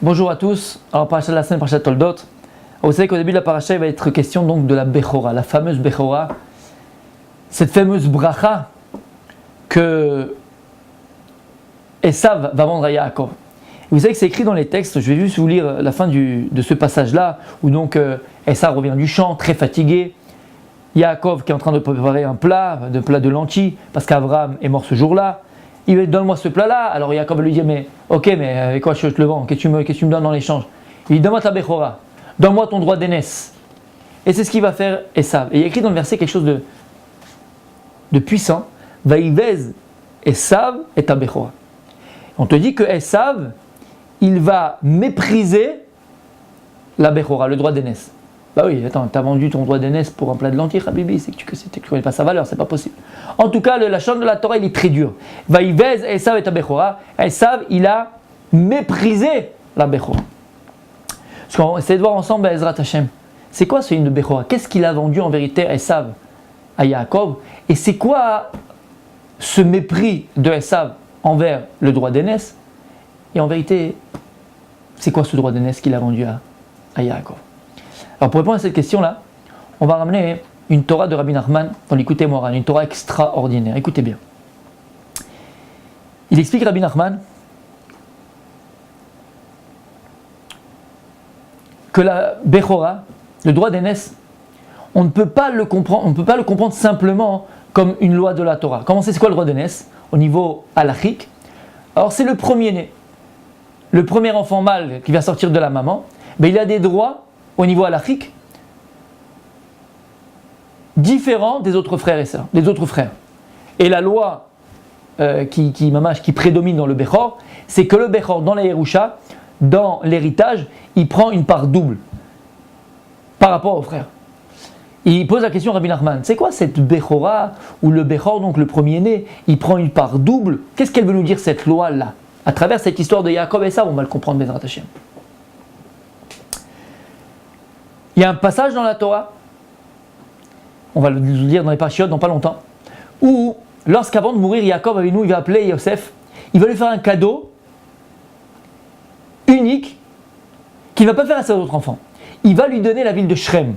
Bonjour à tous. Alors, parasha de la semaine, parasha Toldot. Vous savez qu'au début de la parasha, il va être question donc de la Bechora, la fameuse Bechora, cette fameuse bracha que Esav va vendre à Yaakov. Vous savez que c'est écrit dans les textes, je vais juste vous lire la fin de ce passage-là, où donc Esav revient du champ, très fatigué. Yaakov qui est en train de préparer un plat de lentilles, parce qu'Abraham est mort ce jour-là. Il va dire, donne-moi ce plat-là. Alors Yaakov va lui dire, mais ok, mais avec quoi je te le vends? Qu'est-ce que tu me donnes en échange? Il dit, donne-moi ta Bechora, donne-moi ton droit d'aînesse. Et c'est ce qu'il va faire Esav. Et il y a écrit dans le verset quelque chose de puissant. Vaïvez Esav et ta Bechora. On te dit que Esav, il va mépriser la Bechora, le droit d'aînesse. Bah oui, attends, t'as vendu ton droit d'aînesse pour un plat de lentilles, Habibi, c'est que tu connais pas sa valeur, c'est pas possible. En tout cas, la chante de la Torah, il est très dur. Vaïvez Esav et ta Bechora. Esav, il a méprisé la Bechora. Parce qu'on va essayer de voir ensemble, Ezrat Hashem, c'est quoi ce hymne de Bechora? Qu'est-ce qu'il a vendu en vérité Esav à Yaakov? Et c'est quoi ce mépris de Esav envers le droit d'aînesse? Et en vérité, c'est quoi ce droit d'aînesse qu'il a vendu à Yaakov? Alors pour répondre à cette question-là, on va ramener une Torah de Rabbi Nachman dans l'Écoutez Moran, une Torah extraordinaire. Écoutez bien. Il explique Rabbi Nachman que la Bechora, le droit d'aînesse, on ne peut pas le comprendre simplement comme une loi de la Torah. Comment c'est quoi le droit d'aînesse au niveau halachique? Alors c'est le premier-né, le premier enfant mâle qui va sortir de la maman, mais il a des droits au niveau halachique différents des autres frères et sœurs, des autres frères. Et la loi qui prédomine dans le Bechor, c'est que le Bechor dans la Yerusha, dans l'héritage, il prend une part double par rapport aux frères. Il pose la question à Rabbi Nachman, c'est quoi cette Bechora où le Bechor, donc le premier-né, il prend une part double? Qu'est-ce qu'elle veut nous dire cette loi-là? À travers cette histoire de Yaakov et ça, on va le comprendre, Bezrat Hashem. Il y a un passage dans la Torah, on va le lire dans les parashiyot dans pas longtemps, où lorsqu'avant de mourir, Yaakov Avinu, il va appeler Yosef, il va lui faire un cadeau unique qu'il ne va pas faire à ses autres enfants. Il va lui donner la ville de Shrem.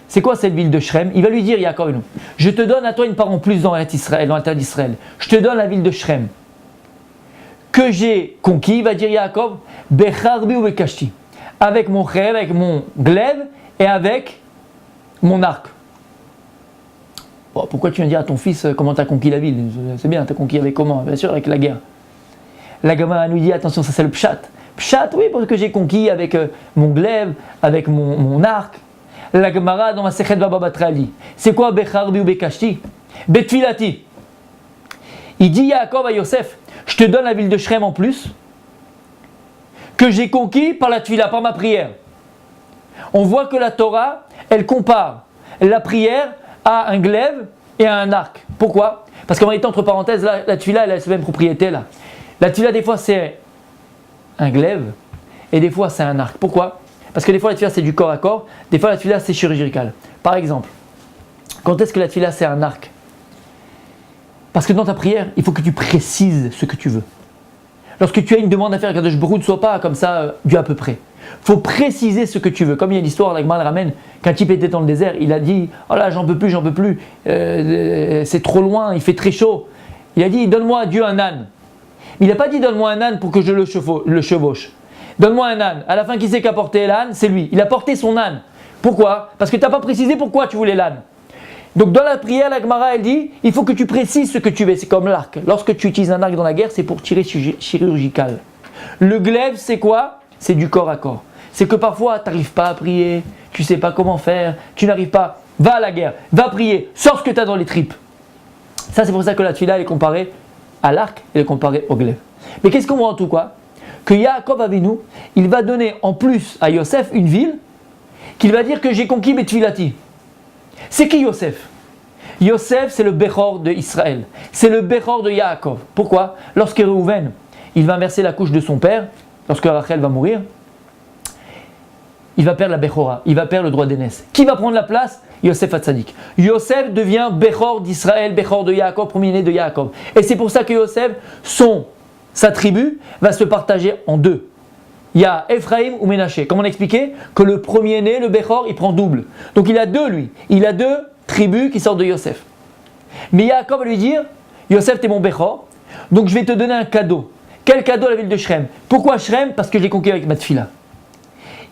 C'est quoi cette ville de Shrem? Il va lui dire, Yaakov Avinu, je te donne à toi une part en plus dans la terre d'Israël. Je te donne la ville de Shrem que j'ai conquis, il va dire Yaakov, Becharbi ou Bekashti, avec mon chèvre, avec mon glaive et avec mon arc. Bon, pourquoi tu viens dire à ton fils comment tu as conquis la ville? C'est bien, tu as conquis avec comment? Bien sûr, avec la guerre. La Gemara nous dit, attention, ça c'est le pshat. Pshat, oui, parce que j'ai conquis avec mon glaive, avec mon arc. La Gemara dans ma Sechet Baba Batra dit, c'est quoi Becharbi ou Bekashti? Betfilati. Il dit Yaakov à Yosef, je te donne la ville de Shrem en plus, que j'ai conquis par la tfila, par ma prière. On voit que la Torah, elle compare la prière à un glaive et à un arc. Pourquoi? Parce qu'en réalité, entre parenthèses, la tfila, elle a cette même propriété là. La tfila, des fois, c'est un glaive et des fois, c'est un arc. Pourquoi? Parce que des fois, la tfila, c'est du corps à corps, des fois, la tfila, c'est chirurgical. Par exemple, quand est-ce que la tfila, c'est un arc? Parce que dans ta prière, il faut que tu précises ce que tu veux. Lorsque tu as une demande à faire, Kadosh Baruch Hu, ne sois pas comme ça, du à peu près. Il faut préciser ce que tu veux. Comme il y a l'histoire, la Gemara ramène, qu'un type était dans le désert, il a dit, oh là, j'en peux plus, c'est trop loin, il fait très chaud. Il a dit, donne-moi à Dieu un âne. Mais il n'a pas dit, donne-moi un âne pour que je le chevauche. Donne-moi un âne. À la fin, qui c'est qui a porté l'âne? C'est lui. Il a porté son âne. Pourquoi? Parce que tu n'as pas précisé pourquoi tu voulais l'âne. Donc dans la prière, la Gemara, elle dit, il faut que tu précises ce que tu veux. C'est comme l'arc. Lorsque tu utilises un arc dans la guerre, c'est pour tirer chirurgical. Le glaive, c'est quoi? C'est du corps à corps. C'est que parfois, tu n'arrives pas à prier, tu ne sais pas comment faire, tu n'arrives pas, va à la guerre, va prier, sors ce que tu as dans les tripes. Ça, c'est pour ça que la tfila, elle est comparée à l'arc, elle est comparée au glaive. Mais qu'est-ce qu'on voit en tout cas? Que Yaakov Avinu, il va donner en plus à Yosef une ville, qu'il va dire que j'ai conquis Betfilati. C'est qui Yosef? Yosef, c'est le Bechor de Israël. C'est le Bechor de Yaakov. Pourquoi? Lorsque Reuven, il va inverser la couche de son père, lorsque Rachel va mourir, il va perdre la Bechora, il va perdre le droit d'aînesse. Qui va prendre la place? Yosef Hatzadik. Yosef devient Bechor d'Israël, Bechor de Yaakov, premier-né de Yaakov. Et c'est pour ça que Yosef, sa tribu, va se partager en deux. Il y a Ephraim ou Ménaché. Comme on a expliqué, que le premier-né, le Bechor, il prend double. Donc il a deux, lui. Il a deux tribus qui sortent de Yosef. Mais Yaakov va lui dire, Yosef, t'es mon Bechor, donc je vais te donner un cadeau. Quel cadeau à la ville de Shrem? Pourquoi Shrem? Parce que je l'ai conquis avec ma tfila.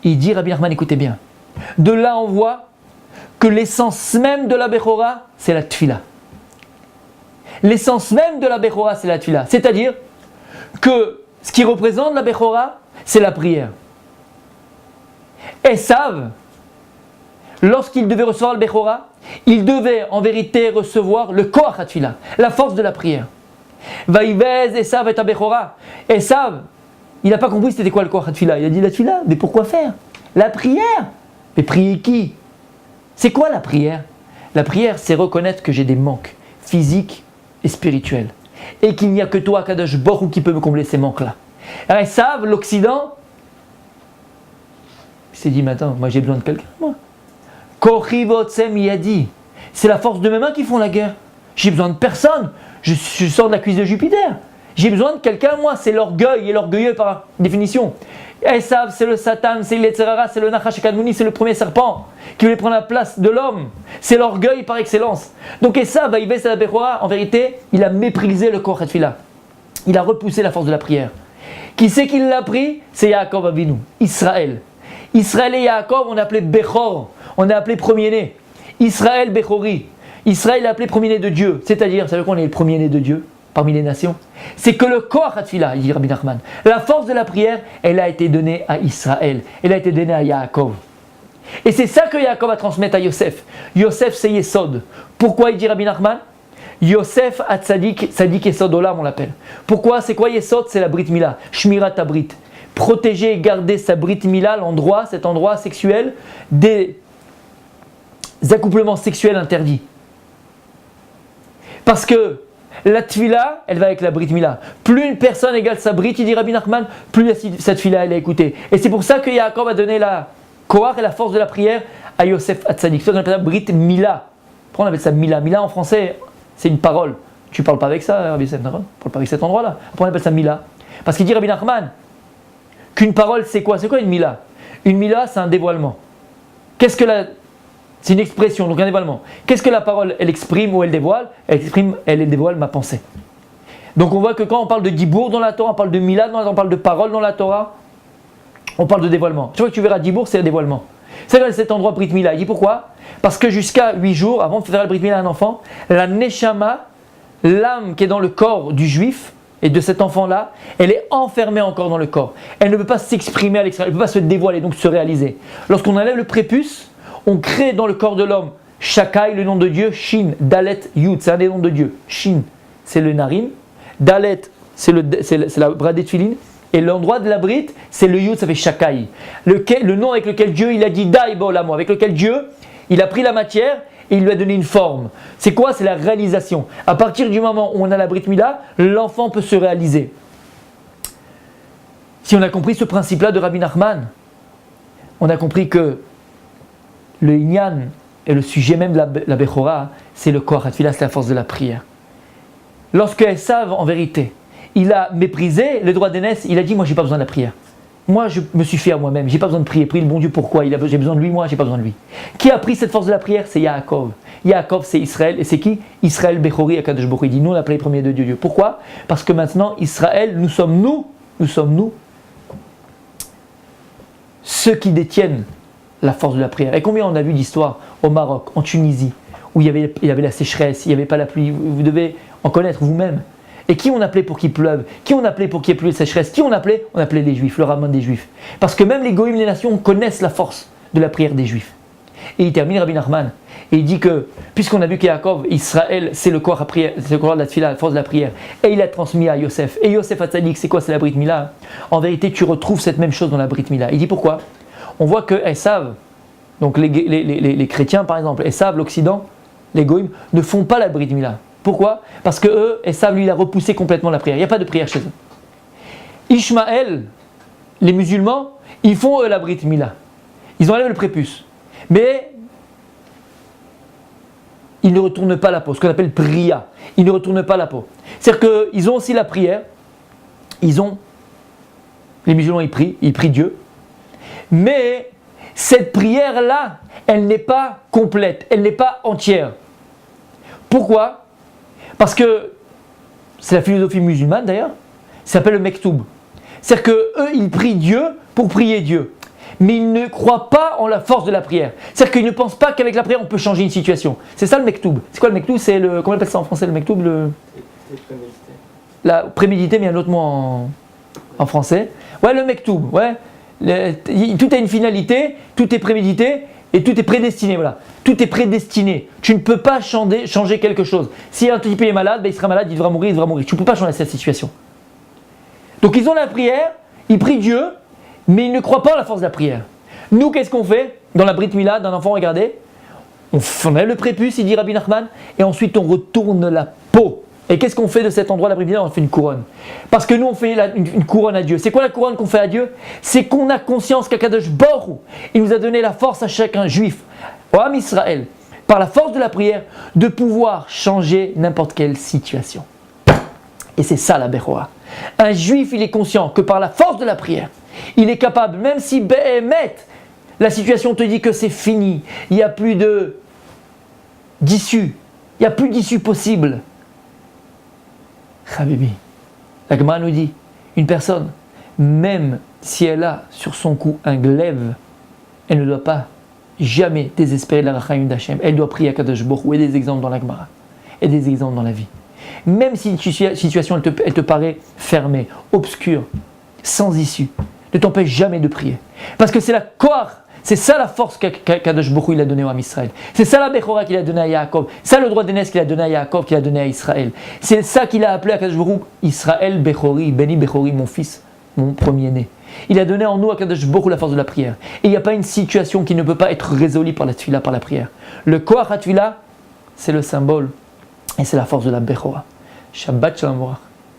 Il dit, Rabbi Nachman, écoutez bien. De là, on voit que l'essence même de la Bechora, c'est la tfila. L'essence même de la Bechora, c'est la tfila. C'est-à-dire que ce qui représente la Bechora, c'est la prière. Esav, lorsqu'il devait recevoir le Bechora, il devait en vérité recevoir le Koach HaTfila, la force de la prière. Vaïvez Esav et Bechora. Esav, il n'a pas compris c'était quoi le Koach HaTfila. Il a dit la Tfila, mais pourquoi faire? La prière. Mais prier qui? C'est quoi la prière? La prière, c'est reconnaître que j'ai des manques physiques et spirituels. Et qu'il n'y a que toi, Kadosh Baruch Hu, qui peut me combler ces manques-là. Alors, Esav, l'Occident, il s'est dit, mais attends, moi j'ai besoin de quelqu'un, moi. Kochi Votsem, il a dit, c'est la force de mes mains qui font la guerre. J'ai besoin de personne. Je sors de la cuisse de Jupiter. J'ai besoin de quelqu'un, moi. C'est l'orgueil, et l'orgueilleux par définition. Esav, c'est le Satan, c'est l'Etzerara, c'est le Nachash Kadmouni, c'est le premier serpent qui voulait prendre la place de l'homme. C'est l'orgueil par excellence. Donc Esav, Vaïves la Bechora, en vérité, il a méprisé le Koach HaTfila. Il a repoussé la force de la prière. Qui c'est qui l'a pris? C'est Yaakov Avinu, Israël. Israël et Yaakov, on a appelé Bechor, on a appelé premier-né. Israël Bechori. Israël est appelé premier-né de Dieu. C'est-à-dire, savez qu'on est le premier-né de Dieu parmi les nations? C'est que le Koach HaTfila, il dit Rabbi Nachman, la force de la prière, elle a été donnée à Israël. Elle a été donnée à Yaakov. Et c'est ça que Yaakov va transmettre à Yosef. Yosef, c'est Yesod. Pourquoi il dit Rabbi Nachman? Yosef a tzadik, tzadik Yesod Olam, on l'appelle. Pourquoi? C'est quoi Yesod? C'est la Brit Mila. Shmirat Abrit. Protéger et garder sa Brit Mila, l'endroit, cet endroit sexuel, des accouplements sexuels interdits. Parce que la tfila, elle va avec la Brit Mila. Plus une personne égale sa Brit, il dit Rabbi Nachman, plus cette tfila, elle est écoutée. Et c'est pour ça que Yaakov a donné la Koach et la force de la prière à Yosef Hatzadik. C'est ce qu'on appelle ça Brit Mila. Pourquoi on appelle ça Mila? Mila en français, c'est une parole. Tu ne parles pas avec ça, Rabbi Nachman. Tu ne parles pas avec cet endroit-là. Pourquoi on appelle ça Mila? Parce qu'il dit Rabbi Nachman qu'une parole, c'est quoi? C'est quoi une Mila? Une Mila, c'est un dévoilement. Qu'est-ce que la... C'est une expression, donc un dévoilement. Qu'est-ce que la parole, elle exprime ou elle dévoile? Elle dévoile ma pensée. Donc on voit que quand on parle de Dibour dans la Torah, on parle de Mila, on parle de parole dans la Torah, on parle de dévoilement. Tu vois que tu verras Dibour, c'est un dévoilement. C'est dans cet endroit Brit Mila. Il dit pourquoi? Parce que jusqu'à 8 jours, avant de faire le Brit Mila à un enfant, la Neshama, l'âme qui est dans le corps du juif, et de cet enfant-là, elle est enfermée encore dans le corps. Elle ne peut pas s'exprimer à l'extérieur, elle ne peut pas se dévoiler, donc se réaliser. Lorsqu'on enlève le prépuce, on crée dans le corps de l'homme Shakai, le nom de Dieu, Shin, Dalet, Yud, c'est un des noms de Dieu. Shin, c'est le narine, Dalet, c'est la bras des tefilines, et l'endroit de la brite, c'est le Yud, ça fait Shakai. Le nom avec lequel Dieu, il a dit Daï Ba'olamo, avec lequel Dieu, il a pris la matière et il lui a donné une forme. C'est quoi? C'est la réalisation. À partir du moment où on a la Brit Mila, l'enfant peut se réaliser. Si on a compris ce principe-là de Rabbi Nachman, on a compris que le Inyan et le sujet même de la Bechora, c'est le Koach HaTfila, c'est la force de la prière. Lorsque Esav, en vérité, il a méprisé le droit d'aînesse, il a dit, moi j'ai pas besoin de la prière. Moi je me suis fait à moi-même, j'ai pas besoin de prier. Prie le bon Dieu, pourquoi? J'ai besoin de lui, moi j'ai pas besoin de lui. Qui a pris cette force de la prière? C'est Yaakov. Yaakov, c'est Israël. Et c'est qui? Israël Bechori à Kadosh Baruch Hu. Il dit, nous on appelé les premiers de Dieu. Pourquoi? Parce que maintenant, Israël, nous sommes nous, ceux qui détiennent la force de la prière. Et combien on a vu d'histoires au Maroc, en Tunisie, où il y avait la sécheresse, il n'y avait pas la pluie, vous devez en connaître vous-même. Et qui on appelait pour qu'il pleuve? Qui on appelait pour qu'il n'y ait plus de sécheresse? Qui on appelait? On appelait les Juifs, le rabbin des Juifs. Parce que même les goïms, les nations, connaissent la force de la prière des Juifs. Et il termine Rabbi Nachman, et il dit que, puisqu'on a vu qu'Yaakov, Israël, c'est le corps de la tfila, la force de la prière, et il a transmis à Yosef. Et Yosef a dit, c'est quoi? C'est la Brit Mila. En vérité, tu retrouves cette même chose dans la Brit Mila. Il dit pourquoi? On voit que Esav, donc les chrétiens par exemple, Esav, l'Occident, les goïms, ne font pas la Brit Mila. Pourquoi? Parce que eux, Esav, lui, il a repoussé complètement la prière. Il n'y a pas de prière chez eux. Ishmaël, les musulmans, ils font eux la Brit Mila. Ils enlèvent le prépuce. Mais ils ne retournent pas la peau, ce qu'on appelle priya. Ils ne retournent pas la peau. C'est-à-dire qu'ils ont aussi la prière, ils ont Les musulmans, ils prient Dieu. Mais cette prière-là, elle n'est pas complète, elle n'est pas entière. Pourquoi ? Parce que c'est la philosophie musulmane d'ailleurs, ça s'appelle le mektoub. C'est-à-dire qu'eux, ils prient Dieu pour prier Dieu. Mais ils ne croient pas en la force de la prière. C'est-à-dire qu'ils ne pensent pas qu'avec la prière, on peut changer une situation. C'est ça le mektoub. C'est quoi le mektoub ? C'est le... Comment on appelle ça en français le mektoub ? La prémédité, mais il y a un autre mot en français. Ouais, le mektoub. Ouais. Tout a une finalité, tout est prémédité et tout est prédestiné. Voilà. Tout est prédestiné. Tu ne peux pas changer quelque chose. Si un type est malade, il sera malade, il devra mourir. Tu ne peux pas changer cette situation. Donc ils ont la prière, ils prient Dieu, mais ils ne croient pas en la force de la prière. Nous, qu'est-ce qu'on fait dans la Brit Mila d'un enfant, regardez, on enlève le prépuce, il dit Rabbi Nachman, et ensuite on retourne la peau. Et qu'est-ce qu'on fait de cet endroit, la Brit Mila ? On fait une couronne. Parce que nous, on fait une couronne à Dieu. C'est quoi la couronne qu'on fait à Dieu ? C'est qu'on a conscience qu'Akadosh Baruch Hu, il nous a donné la force à chacun juif, au Ham Israël, par la force de la prière, de pouvoir changer n'importe quelle situation. Et c'est ça la Bechora. Un juif, il est conscient que par la force de la prière, il est capable, même si Béhémet, la situation te dit que c'est fini, il n'y a plus d'issue, il n'y a plus d'issue possible. Habibi, la Gemara nous dit, une personne, même si elle a sur son cou un glaive, elle ne doit pas jamais désespérer de la Rachaim d'Hachem. Elle doit prier à Kadosh Baruch Hu. Et des exemples dans la Gemara, et des exemples dans la vie. Même si une situation elle te paraît fermée, obscure, sans issue, ne t'empêche jamais de prier. Parce que c'est la koach, c'est ça la force qu'Akadosh Baruch Hu il a donnée à Israël. C'est ça la Bechora qu'il a donnée à Yaakov. C'est ça le droit d'aînesse qu'il a donné à Yaakov, qu'il a donné à Israël. C'est ça qu'il a appelé à Akadosh Baruch Hu, Israël Bechori, béni Bechori, mon fils, mon premier-né. Il a donné en nous à Akadosh Baruch Hu la force de la prière. Et il n'y a pas une situation qui ne peut pas être résolue par la tefila, par la prière. Le koach à tefila, c'est le symbole et c'est la force de la Bechora. Shabbat Shalom.